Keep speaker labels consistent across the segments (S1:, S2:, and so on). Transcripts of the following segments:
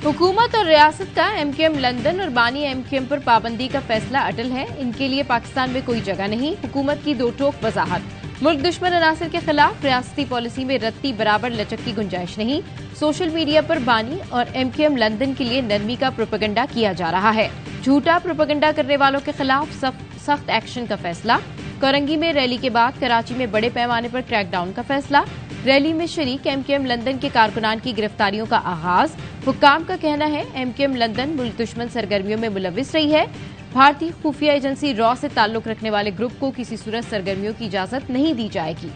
S1: हुकूमत और रियासत का एमक्यूएम लंदन और बानी एमक्यूएम पर पाबंदी का फैसला अटल है। इनके लिए पाकिस्तान में कोई जगह नहीं। हुकूमत की दो टोक वजाहत। मुल्क दुश्मन अनासर के खिलाफ रियासती पॉलिसी में रत्ती बराबर लचक की गुंजाइश नहीं। सोशल मीडिया पर बानी और एमक्यूएम लंदन के लिए नरमी का प्रोपेगेंडा किया जा रहा है। झूठा प्रोपेगेंडा करने वालों के खिलाफ सख्त एक्शन का फैसला। कोरंगी में रैली के बाद कराची में बड़े पैमाने पर क्रैकडाउन का फैसला। रैली में शरीक एमक्यूएम लंदन के कारकुनान की गिरफ्तारियों का आगाज। हुक्काम का कहना है एमक्यूएम लंदन मुल्क दुश्मन सरगर्मियों में मुलविस रही है। भारतीय खुफिया एजेंसी रॉ से ताल्लुक रखने वाले ग्रुप को किसी सूरत सरगर्मियों की इजाजत नहीं दी जाएगी।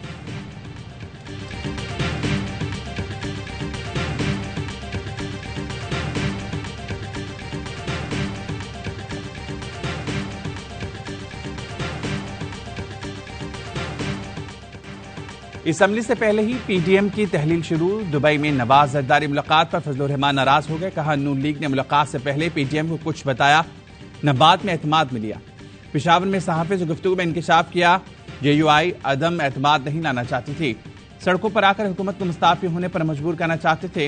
S2: असम्बली से पहले ही पीटीएम की तहलील शुरू। दुबई में नवाज जरदारी मुलाकात पर फजलुर रहमान नाराज हो गए। कहा नून लीग ने मुलाकात से पहले पीटीएम को कुछ बताया, न बाद में एतमाद में लिया। पेशावर में सहाफे से गुफ्तगू में इंकशाफ किया। जेयूआई अदम एतमाद नहीं लाना चाहती थी। सड़कों पर आकर हुकूमत को मुस्ताफी होने पर मजबूर करना चाहते थे।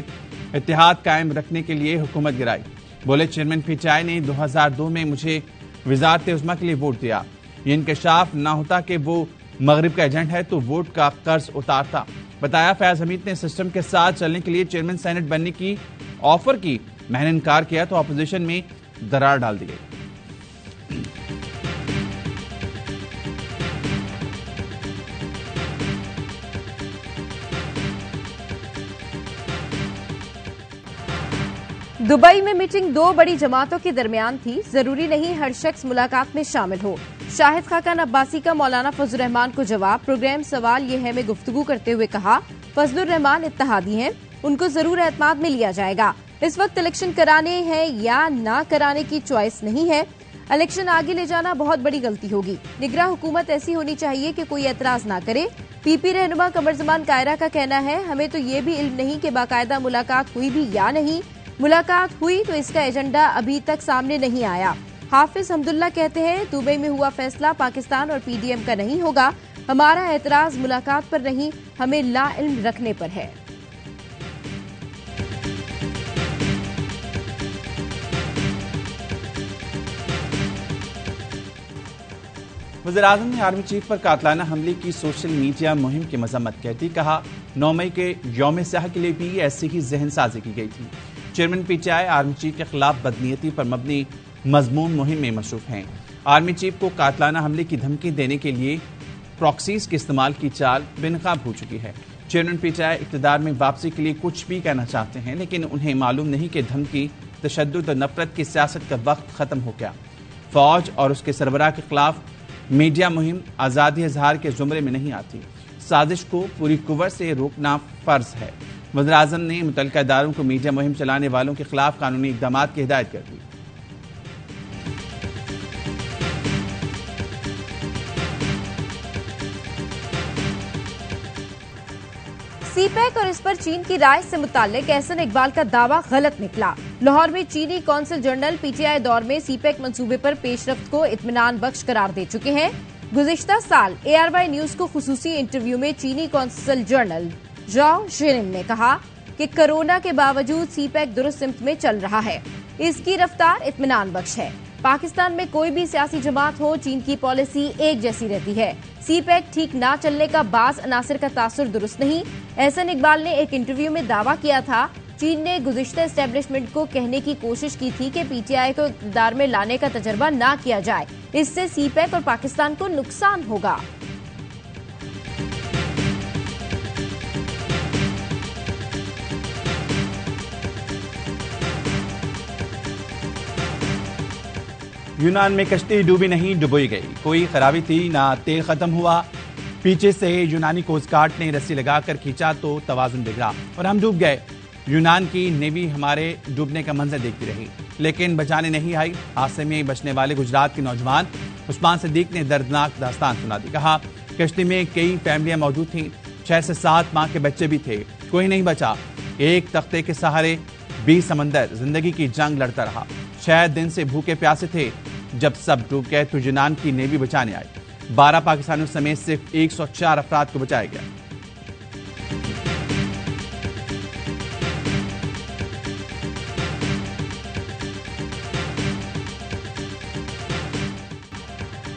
S2: इत्तेहाद कायम रखने के लिए हुकूमत गिराई। बोले चेयरमैन पीटीआई ने 2002 में मुझे वजारत उज़्मा के लिए वोट दिया। ये इंकशाफ न होता कि वो मगरिब का एजेंट है तो वोट का कर्ज उतारता। बताया फैज हमीद ने सिस्टम के साथ चलने के लिए चेयरमैन सेनेट बनने की ऑफर की। मैंने इनकार किया तो अपोजिशन में दरार डाल दी गई।
S1: दुबई में मीटिंग दो बड़ी जमातों के दरमियान थी। जरूरी नहीं हर शख्स मुलाकात में शामिल हो। शाहिद खाकान अब्बासी का मौलाना फजलुर रहमान को जवाब। प्रोग्राम सवाल यह है में गुफ्तगू करते हुए कहा फजलुर रहमान इत्तेहादी हैं, उनको जरूर एतमाद में लिया जाएगा। इस वक्त इलेक्शन कराने हैं या ना कराने की चॉइस नहीं है। इलेक्शन आगे ले जाना बहुत बड़ी गलती होगी। निगरां हुकूमत ऐसी होनी चाहिए कि कोई एतराज ना करे। पीपी रहनुमा कमर जमान कायरा का कहना है हमें तो ये भी इल्म नहीं कि बाकायदा मुलाकात हुई भी या नहीं। मुलाकात हुई तो इसका एजेंडा अभी तक सामने नहीं आया। हाफिज हमदुल्ला कहते हैं दुबई में हुआ फैसला पाकिस्तान और पीडीएम का नहीं होगा। हमारा एतराज मुलाकात पर नहीं, हमें ला इल्म रखने पर है।
S2: वज़ीर-ए-आज़म ने आर्मी चीफ पर कातलाना हमले की सोशल मीडिया मुहिम की मजम्मत करती। कहा 9 मई के यौम स्याह के लिए भी ऐसी ही जहन साजी की गई थी। चेयरमैन पीटीआई आर्मी चीफ के खिलाफ बदनीयती पर मबनी मजमून मुहिम में मसरूफ हैं। आर्मी चीफ को कातलाना हमले की धमकी देने के लिए प्रॉक्सीज के इस्तेमाल की चाल बेनकाब हो चुकी है। चेयरमैन पीटीआई इक़्तिदार में वापसी के लिए कुछ भी कहना चाहते हैं, लेकिन उन्हें मालूम नहीं कि धमकी, तशद्दुद और नफरत की सियासत का वक्त खत्म हो गया। फौज और उसके सरबराह के खिलाफ मीडिया मुहिम आज़ादी इजहार के जुमरे में नहीं आती। साजिश को पूरी कुव्वत से रोकना फर्ज है। वज़ीर-ए-आज़म ने मुतल्लिका इदारों को मीडिया मुहिम चलाने वालों के खिलाफ कानूनी इक़दाम की हिदायत कर दी।
S1: सीपैक और इस पर चीन की राय से मुताल्लिक एहसन इकबाल का दावा गलत निकला। लाहौर में चीनी कौंसल जनरल पीटीआई दौर में सीपैक मंसूबे पर पेशरफ्त को इत्मीनान बख्श करार दे चुके हैं। गुज़िश्ता साल ARY न्यूज को खुसूसी इंटरव्यू में चीनी कौंसल जनरल जाओ शिरिन ने कहा कि कोरोना के बावजूद सीपैक दुरुस्त सिमत में चल रहा है। इसकी रफ्तार इत्मीनान बख्श है। पाकिस्तान में कोई भी सियासी जमात हो, चीन की पॉलिसी एक जैसी रहती है। सीपैक ठीक ना चलने का बाज़ अनासर का तासुर दुरुस्त नहीं। एहसन इकबाल ने एक इंटरव्यू में दावा किया था चीन ने गुज़िश्ता एस्टेब्लिशमेंट को कहने की कोशिश की थी कि पीटीआई को इक़्तिदार में लाने का तजर्बा ना किया जाए, इससे सीपैक और पाकिस्तान को नुकसान होगा।
S2: यूनान में कश्ती डूबी नहीं, डुबोई गई। कोई खराबी थी ना, तेल खत्म हुआ। पीछे से यूनानी कोस्ट गार्ड ने रस्सी लगाकर खींचा तो तवाज़ुन बिगड़ा और हम डूब गए। यूनान की नेवी हमारे डूबने का मंजर देखती रही, लेकिन बचाने नहीं आई। हादसे में बचने वाले गुजरात के नौजवान उस्मान सिद्दीक ने दर्दनाक दास्तान सुना दी। कहा कश्ती में कई फैमिलियां मौजूद थीं, 6 से 7 माह के बच्चे भी थे, कोई नहीं बचा। एक तख्ते के सहारे 20 समंदर जिंदगी की जंग लड़ता रहा। 6 दिन से भूखे प्यासे थे। जब सब डूब गए तो यूनान की नेवी बचाने आई। 12 पाकिस्तानियों समेत सिर्फ 104 अफराद को बचाया गया।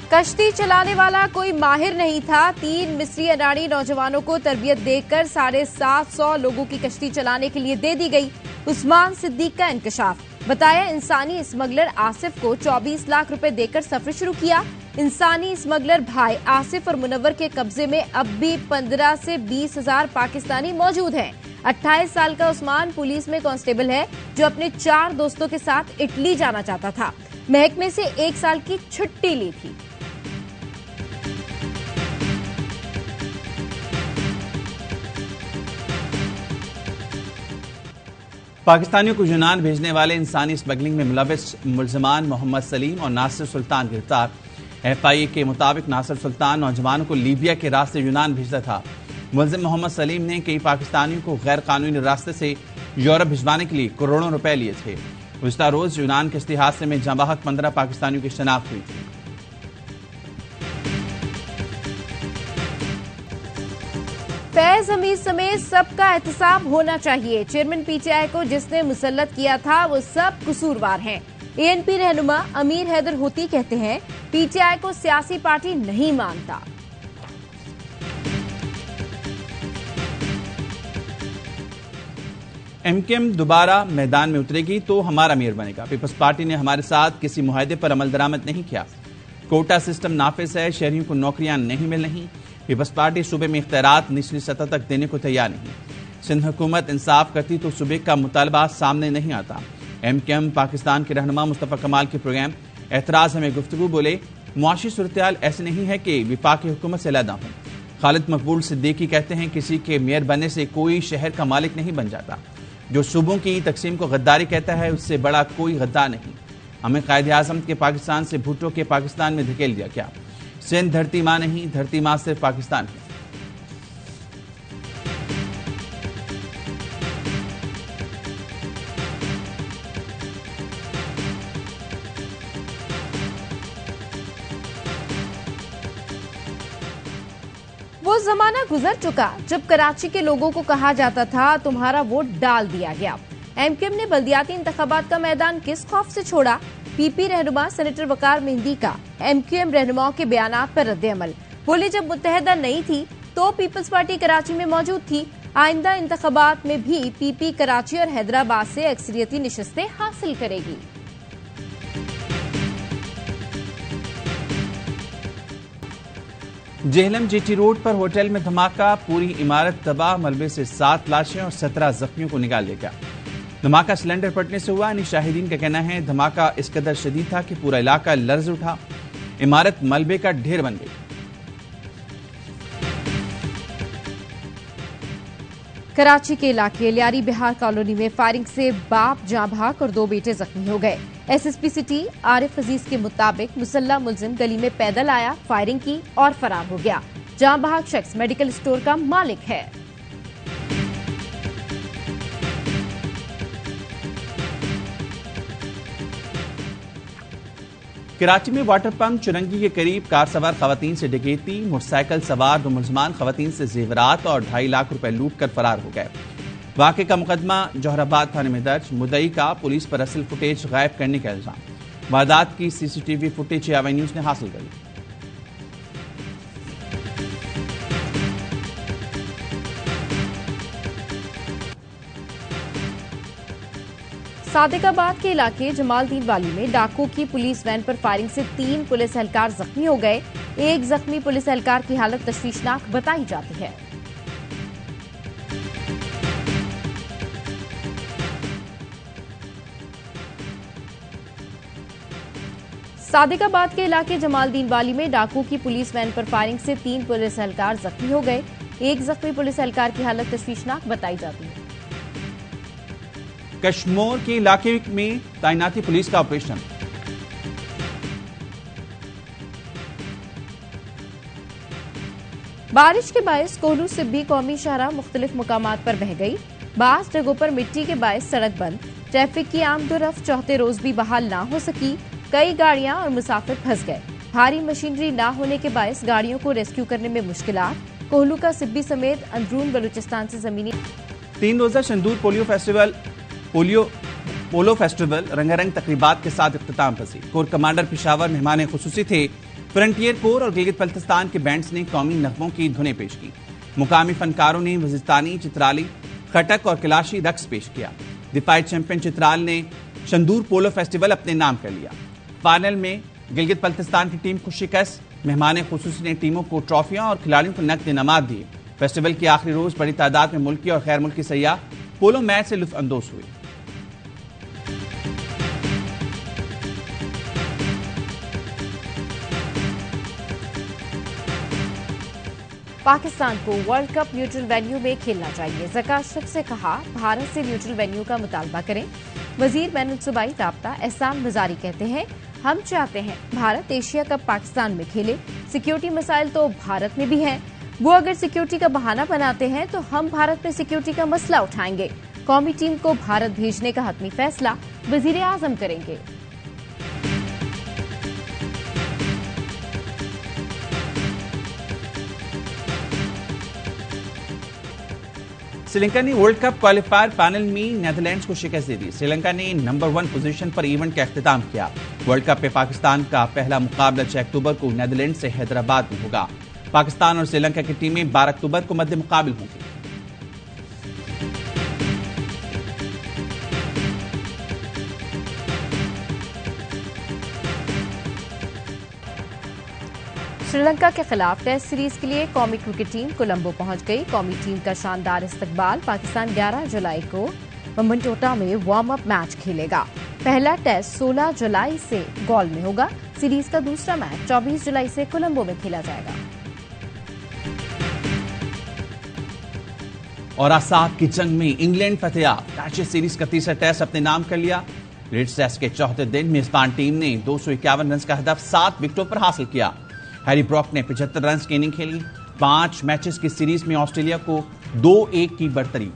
S1: कश्ती चलाने वाला कोई माहिर नहीं था। 3 मिस्री अनाड़ी नौजवानों को तरबियत देकर 750 लोगों की कश्ती चलाने के लिए दे दी गई। उस्मान सिद्दीक का इंकशाफ, बताया इंसानी स्मगलर आसिफ को 24 लाख रुपए देकर सफर शुरू किया। इंसानी स्मगलर भाई आसिफ और मुनव्वर के कब्जे में अब भी 15 से 20 हजार पाकिस्तानी मौजूद हैं। 28 साल का उस्मान पुलिस में कांस्टेबल है, जो अपने 4 दोस्तों के साथ इटली जाना चाहता था। महकमे से 1 साल की छुट्टी ली थी।
S2: पाकिस्तानियों को यूनान भेजने वाले इंसानी स्मगलिंग में मुलविस मुल्जमान मोहम्मद सलीम और नासिर सुल्तान गिरफ्तार। FIA के मुताबिक नासिर सुल्तान नौजवानों को लीबिया के रास्ते यूनान भेजता था। मुल्जिम मोहम्मद सलीम ने कई पाकिस्तानियों को गैर कानूनी रास्ते से यूरोप भिजवाने के लिए करोड़ों रुपए लिए थे। गुज़िश्ता रोज यूनान कश्ती हादसे में जंबाहक 15 पाकिस्तानियों की शनाख्त हुई थी।
S1: फैज हमीद समेत सबका एहतसाब होना चाहिए। चेयरमैन PTI को जिसने मुसल्लत किया था वो सब कसूरवार हैं। ANP रहनुमा अमीर हैदर होती कहते हैं PTI को सियासी पार्टी नहीं मानता।
S2: MKM दोबारा मैदान में उतरेगी तो हमारा मेयर बनेगा। पीपल्स पार्टी ने हमारे साथ किसी मुआहदे पर अमल दरामद नहीं किया। कोटा सिस्टम नाफिज है, शहरियों को नौकरियां नहीं मिल रही। पीपल्स पार्टी सूबे में इख्तियारात निचली सतह तक देने को तैयार नहीं। सिंध हुकूमत इंसाफ करती तो सूबे का मुतालबा सामने नहीं आता। MKM पाकिस्तान के रहनुमा मुस्तफा कमाल के प्रोग्राम एतराज हमें गुफ्तगू बोले, मुआशी सूरत-ए-हाल ऐसी नहीं है कि विफाकी हुकूमत से अलहदा हो। खालिद मकबूल सिद्दीकी कहते हैं किसी के मेयर बनने से कोई शहर का मालिक नहीं बन जाता। जो सूबों की तकसीम को गद्दारी कहता है उससे बड़ा कोई गद्दार नहीं। हमें कायदे आज़म के पाकिस्तान से भुट्टो के पाकिस्तान में धकेल दिया क्या? सिंध धरती माँ नहीं, धरती माँ सिर्फ पाकिस्तान है।
S1: वो जमाना गुजर चुका जब कराची के लोगों को कहा जाता था तुम्हारा वोट डाल दिया गया। MKM ने बल्दियाती इंतखाबात का मैदान किस खौफ से छोड़ा? PP रहनुमा सेनेटर वकार मेहंदी का MKM रहनुमाओं के बयानात पर रद्द-ए-अमल, बोले जब मुत्तहदा नहीं थी तो पीपल्स पार्टी कराची में मौजूद थी। आइंदा इंतखाबात में भी PP कराची और हैदराबाद से अक्सरियती निशस्तें हासिल करेगी।
S2: जेहलम GT रोड पर होटल में धमाका, पूरी इमारत तबाह, मलबे से 7 लाशें और 17 जख्मियों को निकाल लिया गया। धमाका सिलेंडर फटने से हुआ। शाहिदीन का कहना है धमाका इस कदर शदीद था कि पूरा इलाका लर्ज उठा, इमारत मलबे का ढेर बन गई।
S1: कराची के इलाके लियारी बिहार कॉलोनी में फायरिंग से बाप जाँ भाग और 2 बेटे जख्मी हो गए। SSP सिटी आरिफ अजीज के मुताबिक मुसल्ला मुलजिम गली में पैदल आया, फायरिंग की और फरार हो गया। जाँ भाग शख्स मेडिकल स्टोर का मालिक है।
S2: कराची में वाटर पंप चुरंगी के करीब कार सवार खवातीन से डकैती, मोटरसाइकिल सवार 2 मुलजमान खवातीन से जेवरात और 2.5 लाख रुपए लूट कर फरार हो गए। वाक़े का मुकदमा जोहराबाद थाने में दर्ज। मुद्दई का पुलिस पर असल फुटेज गायब करने का इल्जाम। वारदात की CCTV फुटेज यावा न्यूज ने हासिल करी।
S1: सादिकाबाद के इलाके जमालदीन वाली में डाकू की पुलिस वैन पर फायरिंग से 3 पुलिस एहलकार जख्मी हो गए। एक जख्मी पुलिस एहलकार की हालत तशवीशनाक बताई जाती है। सादिकाबाद के इलाके जमालदीन वाली में डाकू की पुलिस वैन पर फायरिंग से 3 पुलिस एहलकार जख्मी हो गए। एक जख्मी पुलिस एहलकार की हालत तशवीशनाक बताई जाती है।
S2: कश्मीर के इलाके में तैनाती पुलिस का ऑपरेशन।
S1: बारिश के बायस कोहलू सिब्बी कौमी शाहराह मुख्तलिफ मुकामात पर बह गई। बास जगहों पर मिट्टी के बायस सड़क बंद। ट्रैफिक की आमदोरफ्त चौथे रोज भी बहाल ना हो सकी। कई गाड़ियां और मुसाफिर फंस गए। भारी मशीनरी ना होने के बायस गाड़ियों को रेस्क्यू करने में मुश्किलात। कोहलू का सिब्बी समेत अंदरून बलूचिस्तान से जमीनी
S2: 3 रोजा शंदूर पोलो फेस्टिवल रंगारंग तकरीबात के साथ इख्तिताम पसी। कोर कमांडर पेशावर मेहमान खुसूसी थे। फ्रंटियर कोर और गिलगित बल्तिस्तान के बैंड्स ने कौमी नगमों की धुनें पेश की। मुकामी फनकारों ने वजिस्तानी, चित्राली, खटक और किलाशी रक्स पेश किया। दिफाई चैंपियन चित्राल ने शंदूर पोलो फेस्टिवल अपने नाम कर लिया। फाइनल में गिलगित बल्तिस्तान की टीम को शिकस्त। मेहमान खुसूसी ने टीमों को ट्रॉफियां और खिलाड़ियों को नकद इनामात दिए। फेस्टिवल के आखिरी रोज बड़ी तादाद में मुल्की और गैर मुल्की सयाह पोलो मैच से लुत्फ अंदोज हुए।
S1: पाकिस्तान को वर्ल्ड कप न्यूट्रल वेन्यू में खेलना चाहिए। ज़का अशरफ से कहा, भारत से न्यूट्रल वेन्यू का मुतालबा करें। वजीर बैनुल सूबाई राब्ता एहसान मजारी कहते हैं, हम चाहते हैं भारत एशिया कप पाकिस्तान में खेले। सिक्योरिटी मसाइल तो भारत में भी हैं। वो अगर सिक्योरिटी का बहाना बनाते हैं तो हम भारत में सिक्योरिटी का मसला उठाएंगे। कौमी टीम को भारत भेजने का हतमी फैसला वजीर आजम करेंगे।
S2: श्रीलंका ने वर्ल्ड कप क्वालिफायर फाइनल में नेदरलैंड्स को शिकस्त दे दी। श्रीलंका ने नंबर 1 पोजीशन पर इवेंट का अख्तिताम किया। वर्ल्ड कप में पाकिस्तान का पहला मुकाबला 6 अक्टूबर को नेदरलैंड से हैदराबाद में होगा। पाकिस्तान और श्रीलंका की टीमें 12 अक्टूबर को मध्य मुकाबिल होंगी।
S1: श्रीलंका के खिलाफ टेस्ट सीरीज के लिए कौमी क्रिकेट टीम कोलंबो पहुंच गई। कौमी टीम का शानदार इस्तकबाल। पाकिस्तान 11 जुलाई को मंबनटोटा में वार्म अप मैच खेलेगा। पहला टेस्ट 16 जुलाई से गॉल में होगा। सीरीज का दूसरा मैच 24 जुलाई से कोलंबो में खेला जाएगा।
S2: और आसाब की जंग में इंग्लैंड फतेहयाब। एशेज सीरीज का तीसरा टेस्ट अपने नाम कर लिया। लीड्स टेस्ट के चौथे दिन मेजबान टीम ने 251 रन का हदफ 7 विकेटों पर हासिल किया। हैरी ब्रॉक ने 75 रन की इनिंग खेली। 5 मैचेस की सीरीज में ऑस्ट्रेलिया को 2-1 की बढ़तरी